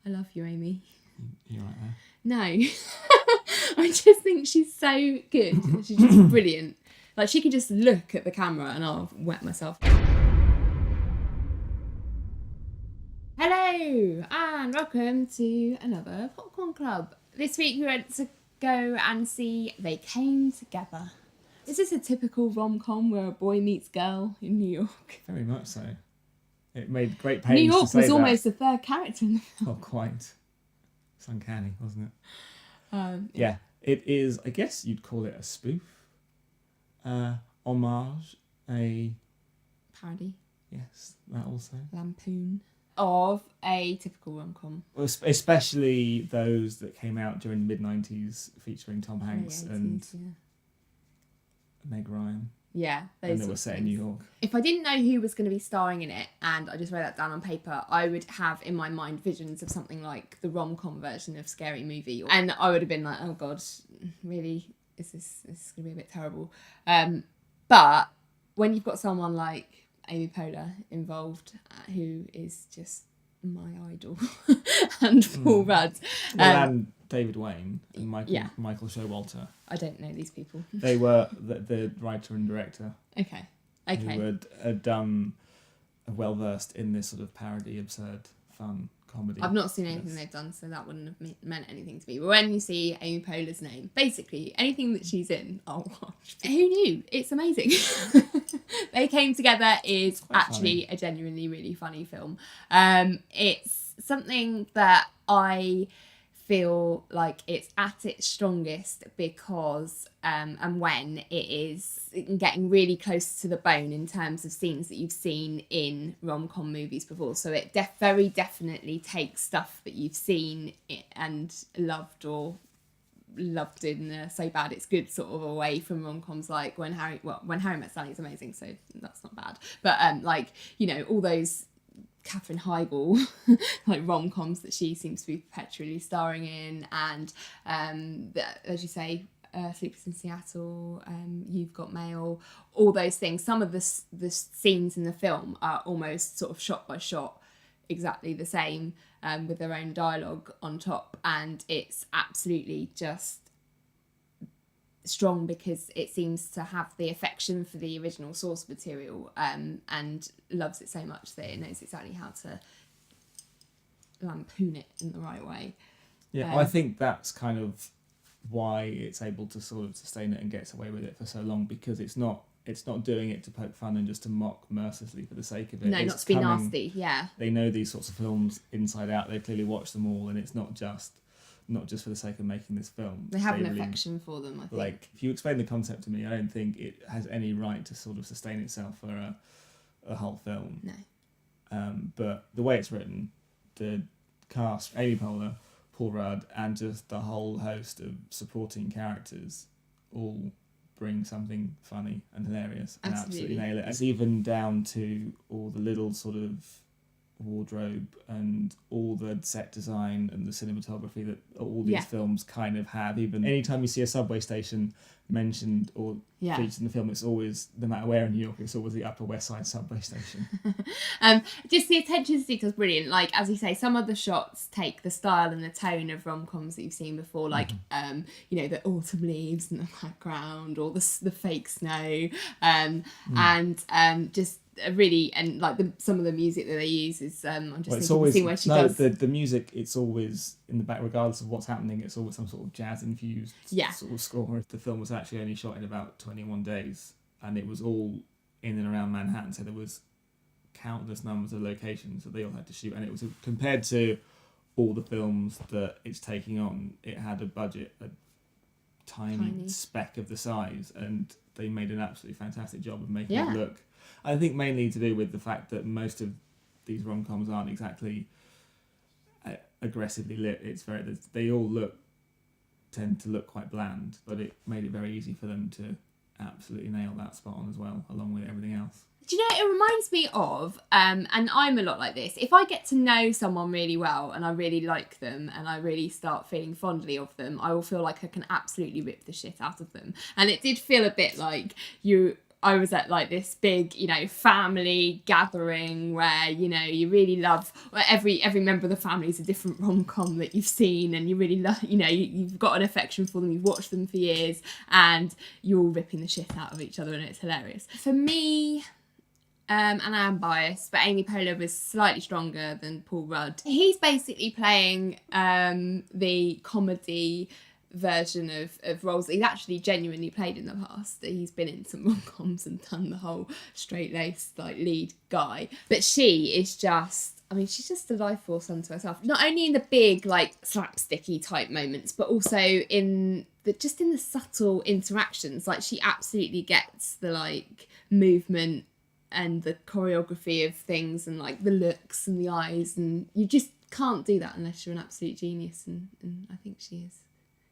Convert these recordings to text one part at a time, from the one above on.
I love you, Amy. You're right there. No. I just think she's so good. She's just brilliant. Like, she can just look at the camera and I'll wet myself. Hello and welcome to another Popcorn Club. This week we went to go and see They Came Together. Is this a typical rom-com where a boy meets girl in New York? Very much so. It made great pains New York to say was that. almost the third character in the film. Oh, quite. It's uncanny, wasn't it? Yeah. It is, I guess you'd call it a spoof. Homage, a... Parody. Yes, that also. Lampoon. Of a typical rom-com. Well, especially those that came out during the mid-90s featuring Tom Hanks and Meg Ryan. Yeah. And they were set in New York. If I didn't know who was going to be starring in it and I just wrote that down on paper, I would have in my mind visions of something like the rom-com version of Scary Movie. And I would have been like, oh God, really? Is this going to be a bit terrible? But when you've got someone like Amy Poehler involved, who is just my idol, and Paul Rudd. And David Wayne and Michael Showalter. I don't know these people. They were the writer and director. Okay. Who had done well-versed in this sort of parody, absurd, fun comedy. I've not seen anything they've done, so that wouldn't have meant anything to me. But when you see Amy Poehler's name, basically anything that she's in, I'll watch. Who knew? It's amazing. They Came Together is actually a genuinely really funny film. It's something that I feel like it's at its strongest because and when it is getting really close to the bone in terms of scenes that you've seen in rom-com movies before. So it very definitely takes stuff that you've seen and loved or loved in a so bad it's good sort of away from rom-coms, like When Harry Met Sally is amazing, so that's not bad. But like, you know, all those Katherine Heigl like rom-coms that she seems to be perpetually starring in, and as you say, Sleepless in Seattle, You've Got Mail, all those things. Some of the scenes in the film are almost sort of shot by shot exactly the same, with their own dialogue on top, and it's absolutely just strong because it seems to have the affection for the original source material, and loves it so much that it knows exactly how to lampoon it in the right way. Yeah, I think that's kind of why it's able to sort of sustain it and gets away with it for so long, because it's not doing it to poke fun and just to mock mercilessly for the sake of it. No, not to be nasty. Yeah, they know these sorts of films inside out. They've clearly watched them all, and it's not just for the sake of making this film. They have an affection for them, I think. Like, if you explain the concept to me, I don't think it has any right to sort of sustain itself for a whole film. No. But the way it's written, the cast, Amy Poehler, Paul Rudd, and just the whole host of supporting characters all bring something funny and hilarious and absolutely nail it. It's even down to all the little sort of wardrobe and all the set design and the cinematography that all these films kind of have. Even anytime you see a subway station mentioned or featured in the film, it's always, no matter where in New York, it's always the Upper West Side subway station. Just the attention to detail is brilliant. Like, as you say, some of the shots take the style and the tone of rom-coms that you've seen before, like you know, the autumn leaves in the background or the fake snow, and just really, and like some of the music that they use is I'm just thinking where she does the music. It's always in the back, regardless of what's happening. It's always some sort of jazz infused sort of score. The film was actually only shot in about 21 days, and it was all in and around Manhattan. So there was countless numbers of locations that they all had to shoot, and it was compared to all the films that it's taking on, it had a budget a tiny speck of the size, and they made an absolutely fantastic job of making it look. I think mainly to do with the fact that most of these rom-coms aren't exactly aggressively lit. They all tend to look quite bland, but it made it very easy for them to absolutely nail that spot on as well, along with everything else. Do you know, it reminds me of, and I'm a lot like this, if I get to know someone really well and I really like them and I really start feeling fondly of them, I will feel like I can absolutely rip the shit out of them. And it did feel a bit like you I was at like this big, you know, family gathering where, you know, you really love, well, every member of the family is a different rom-com that you've seen, and you really love, you know, you've got an affection for them, you've watched them for years, and you're all ripping the shit out of each other, and it's hilarious. For me, and I am biased, but Amy Poehler was slightly stronger than Paul Rudd. He's basically playing the comedy version of roles that he's actually genuinely played in the past. He's been in some rom-coms and done the whole straight-laced like lead guy, but she is just, I mean, she's just a life force unto herself, not only in the big like slapsticky type moments, but also in the subtle interactions. Like, she absolutely gets the like movement and the choreography of things, and like the looks and the eyes, and you just can't do that unless you're an absolute genius, and I think she is.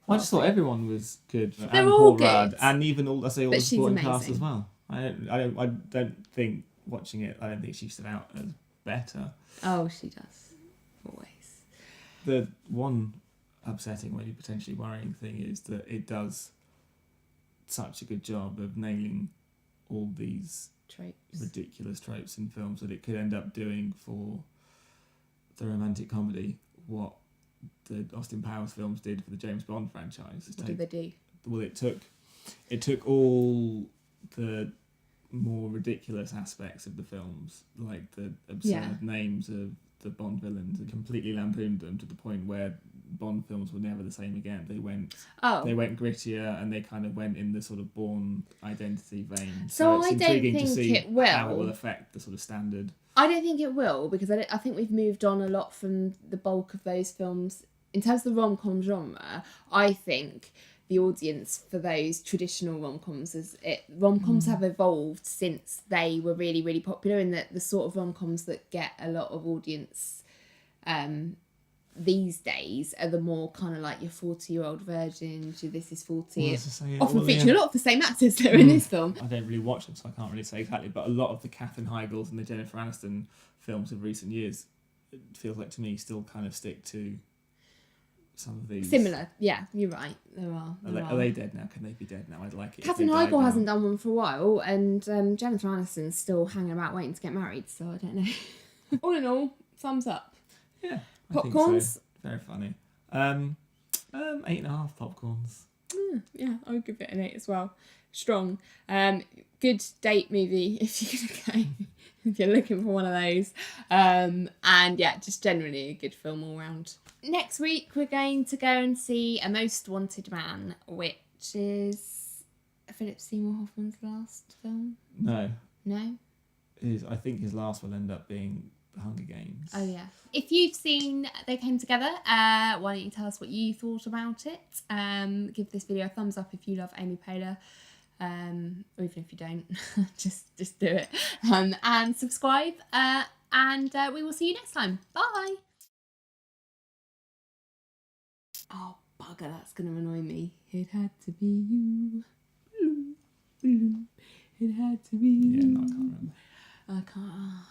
I just thought everyone was good. They're and all Paul good. Rudd, and even all the supporting cast amazing as well. I don't think watching it, I don't think she stood out as better. Oh, she does. Always. The one upsetting, maybe potentially worrying thing is that it does such a good job of nailing all these ridiculous tropes in films that it could end up doing for the romantic comedy what the Austin Powers films did for the James Bond franchise. What did they do? Well, it took all the more ridiculous aspects of the films, like the absurd names of the Bond villains, and completely lampooned them to the point where Bond films were never the same again. They went grittier, and they kind of went in the sort of Bourne Identity vein. So it's intriguing to see how it will affect the sort of standard. I don't think it will, because I think we've moved on a lot from the bulk of those films. In terms of the rom-com genre, I think the audience for those traditional rom-coms have evolved since they were really, really popular, in the sort of rom-coms that get a lot of audience these days are the more kind of like your 40-year-old virgins, your This Is 40, often featuring a lot of the same actors that are in this film. I don't really watch them, so I can't really say exactly, but a lot of the Katherine Heigls and the Jennifer Aniston films of recent years, it feels like to me, still kind of stick to some of these. Similar, yeah, you're right. There are. Are they dead now? Can they be dead now? I'd like it. Katherine Heigl hasn't done one for a while, and Jennifer Aniston's still hanging about waiting to get married, so I don't know. All in all, thumbs up. Yeah. Popcorns? So. Very funny. 8.5 popcorns. Yeah, I would give it an 8 as well. Strong. Good date movie if you're looking for one of those. And yeah, just generally a good film all round. Next week we're going to go and see A Most Wanted Man, which is Philip Seymour Hoffman's last film. No. I think his last will end up being The Hunger Games. Oh yeah. If you've seen They Came Together, why don't you tell us what you thought about it? Give this video a thumbs up if you love Amy Poehler, or even if you don't, just do it. And subscribe. And we will see you next time. Bye. Oh bugger, that's gonna annoy me. It had to be you. It had to be you. Yeah, no, I can't remember. I can't.